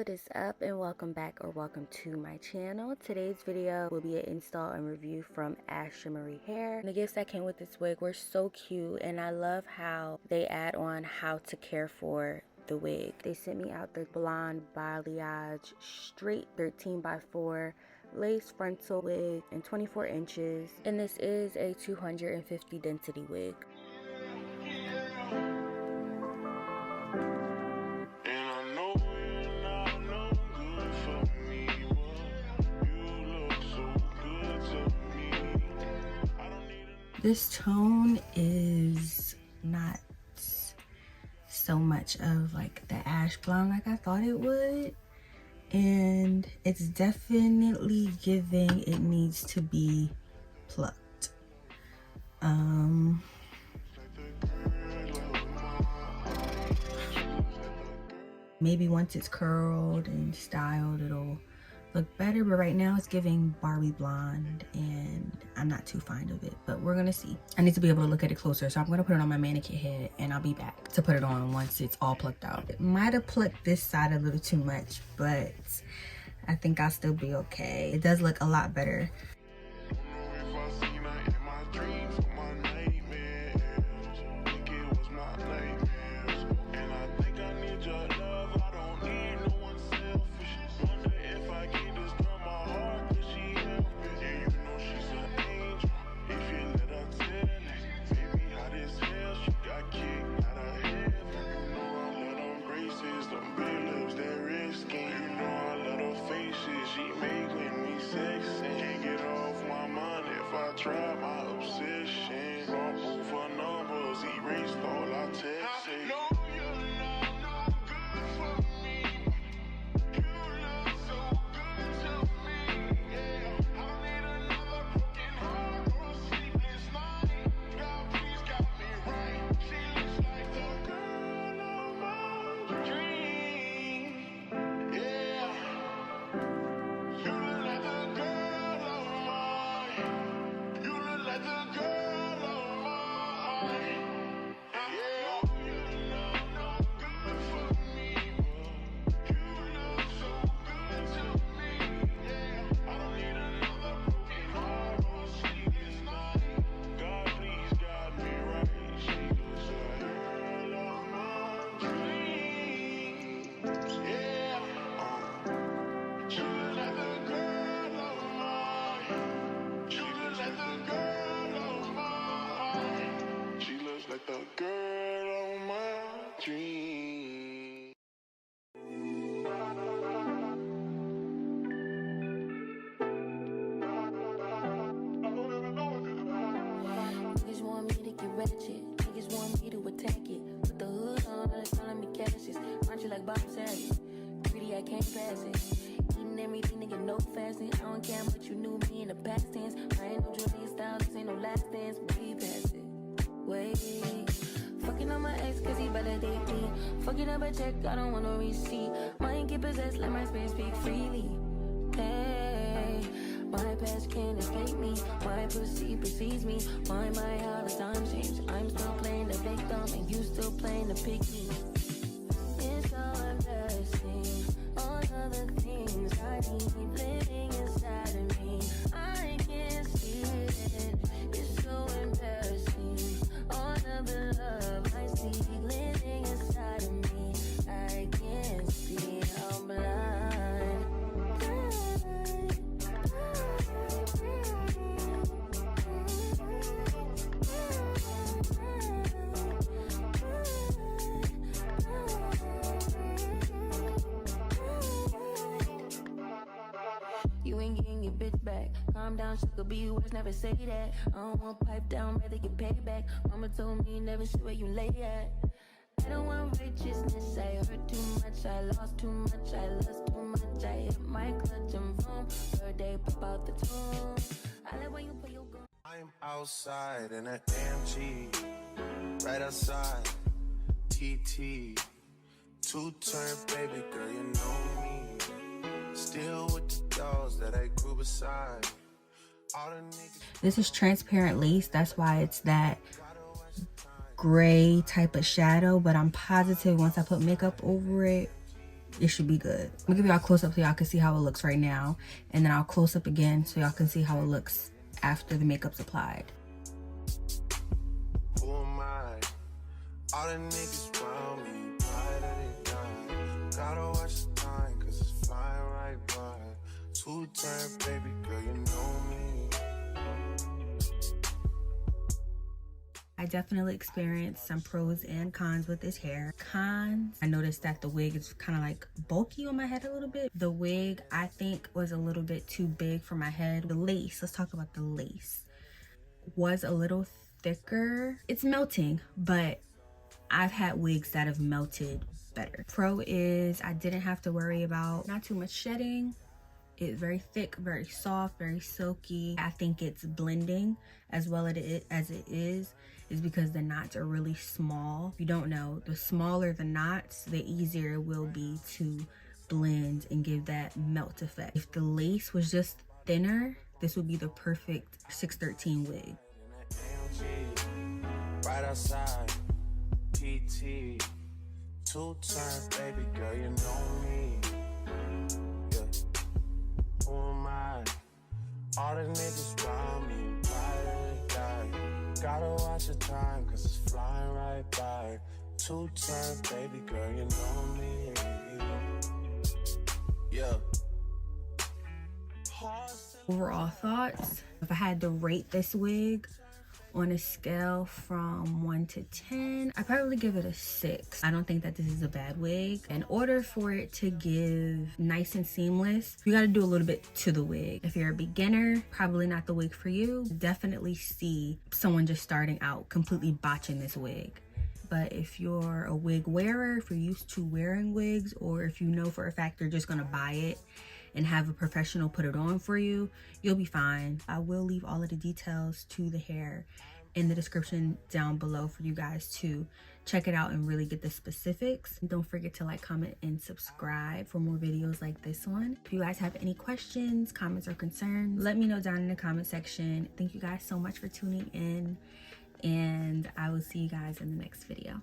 What is up, and welcome back or welcome to my channel. Today's video will be an install and review from Ashimary hair. And the gifts that came with this wig were so cute, and I love how they add on how to care for the wig. They sent me out the blonde balayage straight 13x4 lace frontal wig in 24 inches, and this is a 250 density wig. This tone is not so much of like the ash blonde like I thought it would, and it's definitely giving it needs to be plucked. Maybe once it's curled and styled it'll look better, but right now it's giving Barbie blonde and I'm not too fond of it, but we're gonna see. I need to be able to look at it closer, so I'm gonna put it on my mannequin head and I'll be back to put it on once it's all plucked out. It might have plucked this side a little too much, but I think I'll still be okay. It does look a lot better. Niggas want me to attack it. Put the hood on, they're calling me Cassius. Aren't you like Bob Saget? Greedy, I can't pass it. Eating everything, nigga, no fasting. I don't care much you knew me in the past tense. I ain't no Julian style, this ain't no last dance. We pass it. Wait. Fucking on my ex, cause he validate me. Fucking up a check, I don't want no receipt. Mind get possessed, let my spirit speak freely. Hey. My past can't escape me. My pussy precedes me. Why my how the times change? I'm still playing the victim and you still playing the pick me. It's so embarrassing. All of the things I need living inside of me. I can't see it. It's so embarrassing. All of the love I see living inside of me. I can't see. I'm blind. You ain't getting your bitch back. Calm down, shit could be worse, never say that. I don't want pipe down, rather get payback. Mama told me never see where you lay at. I don't want righteousness, I hurt too much, I lost too much, I lost too much. I hit my clutch and boom, third day pop out the tomb. I like when you put your gun. I'm outside in an AMG, right outside, TT. Two-turn baby girl, you know me. Still with the dolls that I grew beside. All the niggas. This is transparent lace, that's why it's that gray type of shadow, but I'm positive once I put makeup over it, it should be good. I'm gonna give y'all a close up so y'all can see how it looks right now, and then I'll close up again so y'all can see how it looks after the makeup's applied. Who am I? All the niggas around me, pride of the night. Gotta watch the time, cause it's flying right by. Two-turn, baby girl, you know me. I definitely experienced some pros and cons with this hair. Cons, I noticed that the wig is kind of like bulky on my head a little bit. The wig, I think, was a little bit too big for my head. The lace, let's talk about the lace, was a little thicker. It's melting, but I've had wigs that have melted better. Pro is I didn't have to worry about not too much shedding. It's very thick, very soft, very silky. I think it's blending as well as it is because the knots are really small. If you don't know, the smaller the knots, the easier it will be to blend and give that melt effect. If the lace was just thinner, this would be the perfect 613 wig. Right outside, PT, two-turn, baby girl, you know me. Yeah. Who am I? All the niggas around me, pride of the night. Gotta watch the time, cause it's flying right by. Two-turn, baby girl, you know me. Yeah. Overall thoughts, if I had to rate this wig on a scale from 1 to 10, I probably give it a 6. I don't think that this is a bad wig. In order for it to give nice and seamless, you got to do a little bit to the wig. If you're a beginner, probably not the wig for you. Definitely see someone just starting out completely botching this wig. But if you're a wig wearer, if you're used to wearing wigs, or if you know for a fact you're just gonna buy it and have a professional put it on for you, you'll be fine. I will leave all of the details to the hair in the description down below for you guys to check it out and really get the specifics. Don't forget to like, comment, and subscribe for more videos like this one. If you guys have any questions, comments, or concerns, let me know down in the comment section. Thank you guys so much for tuning in, and I will see you guys in the next video.